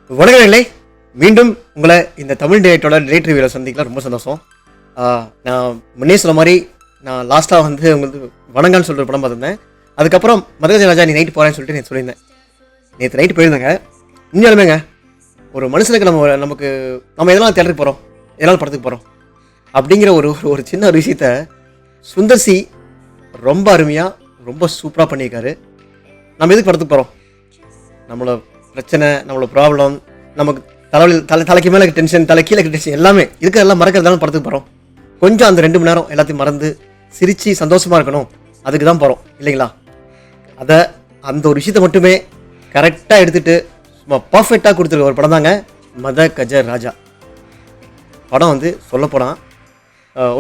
வணக்கங்களே, மீண்டும் உங்களை இந்த தமிழ் டேட்டோட டேட் ரிவ்யூவில் சந்திக்கலாம். ரொம்ப சந்தோஷம். நான் முன்னே சொன்ன மாதிரி நான் லாஸ்ட்டாக வந்து உங்களுக்கு வணங்கான்னு சொல்லிட்டு ஒரு படம் பார்த்துருந்தேன். அதுக்கப்புறம் மதகஜ ராஜா நீ நைட்டு போகிறேன்னு சொல்லிட்டு நான் சொல்லியிருந்தேன். நேற்று நைட்டு போயிருந்தேங்க. உண்மையாலுமேங்க ஒரு மனுஷனுக்கு நம்ம எதெல்லாம் தேட்டருக்கு போகிறோம், எதனால் படத்துக்கு போகிறோம் அப்படிங்கிற ஒரு சின்ன ஒரு விஷயத்த சுந்தர்சி ரொம்ப அருமையாக ரொம்ப சூப்பராக பண்ணியிருக்காரு. நம்ம எதுக்கு படத்துக்கு போகிறோம்? நம்மளோட பிரச்சனை, நம்மளோட ப்ராப்ளம், நமக்கு தலைக்கு மேலே டென்ஷன், தலை கீழே டென்ஷன் எல்லாமே இதுக்கு எல்லாம் மறக்கிறதாலும் படத்துக்கு போகிறோம். கொஞ்சம் அந்த 2 மணி நேரம் எல்லாத்தையும் மறந்து சிரித்து சந்தோஷமாக இருக்கணும், அதுக்கு தான் போகிறோம் இல்லைங்களா? அந்த ஒரு விஷயத்தை மட்டுமே கரெக்டாக எடுத்துகிட்டு சும்மா பர்ஃபெக்டாக கொடுத்துருக்க ஒரு படம் தாங்க மதகஜ ராஜா படம். வந்து சொல்லப்போனால்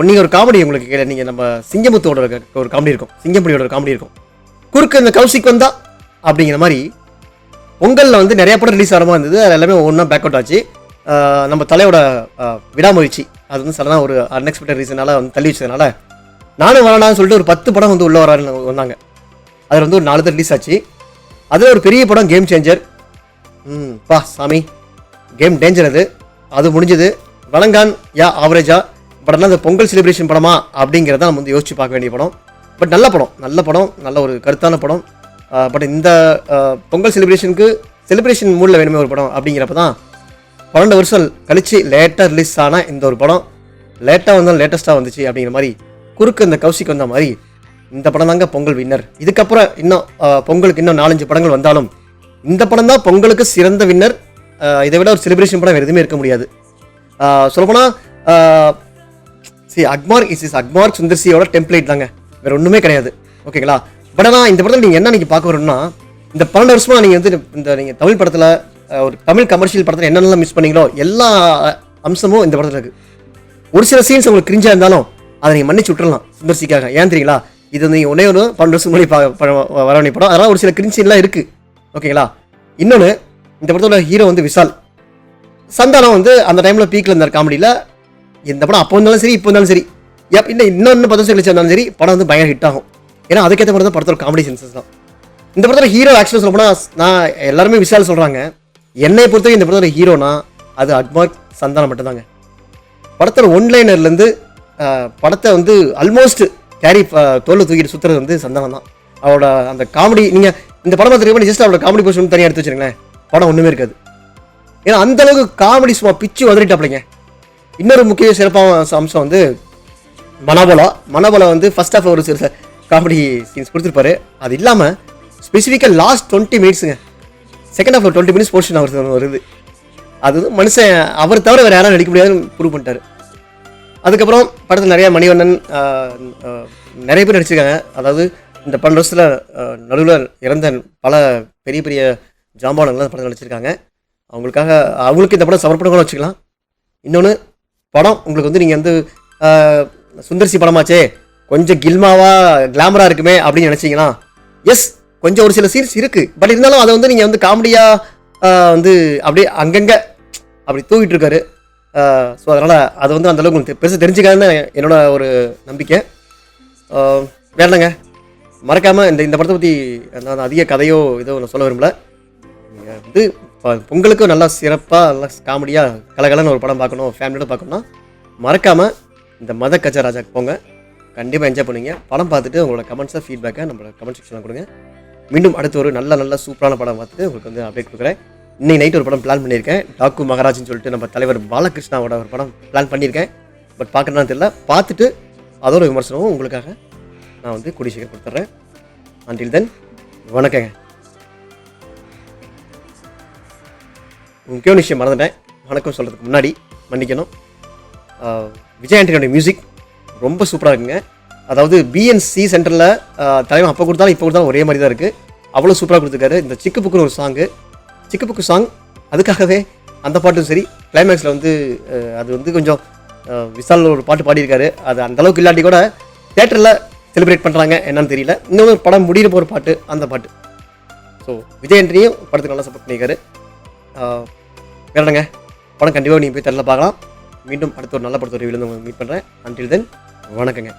நீங்கள் ஒரு காமெடி உங்களுக்கு கேட்க, நீங்கள் நம்ம சிங்கமுத்தோட ஒரு காமெடி இருக்கும், சிங்கம்புலியோட ஒரு காமெடி இருக்கும், குறுக்கு இந்த கௌசிக் வந்தா அப்படிங்கிற மாதிரி. பொங்கலில் வந்து நிறைய படம் ரிலீஸ் ஆகாமல் இருந்தது, அது எல்லாமே ஒன்றா பேக் அவுட் ஆச்சு. நம்ம தலையோட விடாமுயற்சி அது வந்து சடனாக ஒரு அன்எக்ஸ்பெக்டட் ரீசனால் வந்து தள்ளி வச்சதுனால நானும் வரலான்னு சொல்லிட்டு ஒரு 10 படம் வந்து உள்ளே வந்தாங்க. அதில் வந்து ஒரு 4 தான் ரிலீஸ் ஆச்சு. அதில் ஒரு பெரிய படம் கேம் சேஞ்சர். சாமி, கேம் டேஞ்சர். அது முடிஞ்சது. வழங்கான் ஆவரேஜா படம்னா அந்த பொங்கல் செலிப்ரேஷன் படமா அப்படிங்கிறத நம்ம வந்து யோசிச்சு பார்க்க வேண்டிய படம். பட் நல்ல படம், நல்ல ஒரு கருத்தான படம். பட் இந்த பொங்கல் செலிப்ரேஷன் மூடில் வேணுமே ஒரு படம் அப்படிங்கிறப்ப தான் 12 வருஷம் கழித்து லேட்டாக ரிலீஸ் ஆனால் இந்த ஒரு படம் லேட்டாக வந்தாலும் லேட்டஸ்ட்டாக வந்துச்சு அப்படிங்கிற மாதிரி. குறுக்கு இந்த கௌசிக் வந்த மாதிரி இந்த படம் தாங்க பொங்கல் வின்னர். இதுக்கப்புறம் இன்னும் பொங்கலுக்கு இன்னும் 4-5 படங்கள் வந்தாலும் இந்த படம் தான் பொங்கலுக்கு சிறந்த வின்னர். இதை விட ஒரு செலிப்ரேஷன் படம் வேறு எதுவுமே இருக்க முடியாது. சொல்லப்போனால் அக்மார்க் சுந்தர்சியோட டெம்ப்ளேட் தாங்க, வேறு ஒன்றுமே கிடையாது. ஓகேங்களா? பட் ஆனால் இந்த படத்தில் நீங்கள் என்ன பார்க்க வரணும்னா, இந்த 12 வருஷமாக நீங்கள் வந்து நீங்கள் தமிழ் படத்தில் ஒரு தமிழ் கமர்ஷியல் படத்தில் என்னென்னலாம் மிஸ் பண்ணீங்களோ எல்லா அம்சமும் இந்த படத்தில் இருக்குது. ஒரு சில சீன்ஸ் உங்களுக்கு கிரிஞ்சாக இருந்தாலும் அதை நீங்கள் மன்னிச்சு விட்டுறலாம் சுந்தர்சிக்காக. ஏன் தெரியுங்களா? இது வந்து நீங்கள் ஒன்றே 12 வருஷம் முன்னாடி வர வேண்டிய படம், அதனால் ஒரு சில கிரிஞ்ச் சீன்லாம் இருக்குது. ஓகேங்களா? இன்னொன்று, இந்த படத்தோட ஹீரோ வந்து விஷால். சந்தானம் வந்து அந்த டைமில் பீக்கில் இருந்தார் காமெடியில். இந்த படம் அப்போ இருந்தாலும் சரி, இப்போ இருந்தாலும் சரி, இன்னொன்று 10 வருஷம் கழிச்சு இருந்தாலும் சரி, படம் வந்து பயங்கர ஹிட் ஆகும். ஏன்னா அதுக்கேற்ற மாதிரி தான் படத்தோட காமெடி சென்சஸ் தான். இந்த படத்தோட ஹீரோ ஆக்சுவலாக சொல்ல போனால் நான் எல்லாருமே விஷால் சொல்கிறாங்க. என்னை பொறுத்தவரைக்கும் இந்த படத்தோட ஹீரோனா அது அக்மார்க் சந்தானம் மட்டும்தாங்க. படத்தோட ஒன்லைனர்லேருந்து படத்தை வந்து ஆல்மோஸ்ட் கேரி தோல்ல தூக்கிட்டு சுற்றுறது வந்து சந்தானம் தான். அவரோட அந்த காமெடி, நீங்கள் இந்த படம் பார்த்துருக்க ஜஸ்ட் அவரோட காமெடி போர்ஷன் தனியாக எடுத்து வச்சுருங்களேன், படம் ஒன்றுமே இருக்காது. ஏன்னா அந்தளவுக்கு காமெடி சும்மா பிச்சு வந்துட்டாப்லைங்க. இன்னொரு முக்கிய சிறப்பான அம்சம் வந்து மனோபலா வந்து ஃபர்ஸ்ட் ஆஃப் ஒரு சில காமெடி சீன்ஸ் கொடுத்துருப்பாரு. அது இல்லாமல் ஸ்பெசிஃபிக்காக லாஸ்ட் 20 மினிட்ஸுங்க, செகண்ட் ஹாஃப் 20 மினிட்ஸ் போர்ஷன் அவர் வருது. அது வந்து மனுஷன் அவர் தவிர வேறு யாரும் நடிக்க முடியாதுன்னு ப்ரூவ் பண்ணிட்டார். அதுக்கப்புறம் படத்தில் நிறையா மணிவண்ணன் நிறைய பேர் நடிச்சிருக்காங்க. அதாவது இந்த 12 வருஷத்தில் நடுவில் இறந்த பல பெரிய பெரிய ஜாம்பானங்கள்லாம் படத்தில் நடிச்சிருக்காங்க. அவங்களுக்கு இந்த படம் சமர்ப்பணங்களும் வச்சுக்கலாம். இன்னொன்று, படம் உங்களுக்கு வந்து நீங்கள் வந்து சுந்தர்சி படமாச்சே, கொஞ்சம் கிளாமராக இருக்குமே அப்படின்னு நினச்சிங்கன்னா, எஸ், கொஞ்சம் ஒரு சில சீன்ஸ் இருக்குது. பட் இருந்தாலும் அதை வந்து நீங்கள் வந்து காமெடியாக வந்து அப்படியே அங்கங்கே அப்படி தூக்கிட்டு இருக்காரு. ஸோ அதனால் அதை வந்து அந்தளவுக்கு உங்களுக்கு பெருசாக தெரிஞ்சுக்காதுன்னு என்னோட ஒரு நம்பிக்கை. வேணாங்க, மறக்காமல் இந்த படத்தை பற்றி நான் அதிக கதையோ இதோ நான் சொல்ல விரும்பல. நீங்கள் வந்து பொங்கலுக்கும் நல்லா சிறப்பாக நல்லா காமெடியாக கலகலன்னு ஒரு படம் பார்க்கணும், ஃபேமிலியோட பார்க்கணும்னா மறக்காமல் இந்த மதகஜ ராஜாக்கு போங்க. கண்டிப்பாக என்ஜாய் பண்ணுவீங்க. படம் பார்த்துட்டு உங்களோட கமெண்ட்ஸை ஃபீட்பேக்கை நம்மளோட கமெண்ட் செக்ஷனில் கொடுங்க. மீண்டும் அடுத்து ஒரு நல்ல சூப்பரான படம் பார்த்துட்டு உங்களுக்கு வந்து அப்டேட் கொடுக்குறேன். இன்னைக்கு நைட்டு ஒரு படம் பிளான் பண்ணியிருக்கேன், டாக்கு மகாராஜ்னு சொல்லிட்டு நம்ம தலைவர் பாலகிருஷ்ணாவோட ஒரு படம் பிளான் பண்ணியிருக்கேன். பட் பார்க்கணுன்னு தெரியல, பார்த்துட்டு அதோட விமர்சனமும் உங்களுக்காக நான் வந்து கூடிய சீக்கிரம் கொடுத்துட்றேன். அன்டில் தென், வணக்கங்க. முக்கியமான விஷயம் மறந்துட்டேன், வணக்கம் சொல்கிறதுக்கு முன்னாடி மன்னிக்கணும். விஜய் ஆண்டனியோட மியூசிக் ரொம்ப சூப்பராக இருக்குங்க. அதாவது பிஎன்சி சென்டரில் தலைவன் அப்போ கொடுத்தாலும் இப்போ கொடுத்தாலும் ஒரே மாதிரி தான் இருக்குது. அவ்வளோ சூப்பராக கொடுத்துருக்காரு. இந்த சிக்கு புக்குன்னு ஒரு சிக்கு புக்கு சாங், அதுக்காகவே அந்த பாட்டும் சரி, கிளைமேக்ஸில் வந்து அது வந்து கொஞ்சம் விஷால் ஒரு பாட்டு பாடியிருக்காரு. அது அந்தளவுக்கு இல்லாட்டி கூட தேட்டரில் செலிப்ரேட் பண்ணுறாங்க என்னன்னு தெரியல. இன்னொரு படம் முடிகிற போகிற பாட்டு அந்த பாட்டு. ஸோ விஜய் ஆண்டனியும் படத்துக்கு நல்லா சப்போர்ட் பண்ணியிருக்காரு. வேறங்க, படம் கண்டிப்பாக நீங்கள் போய் தேட்டரில் பார்க்கலாம். மீண்டும் அடுத்த ஒரு நல்ல படத்தோட ரிவ்யூவில் மீட் பண்ணுறேன். அன்டில் தென், வணக்கங்க.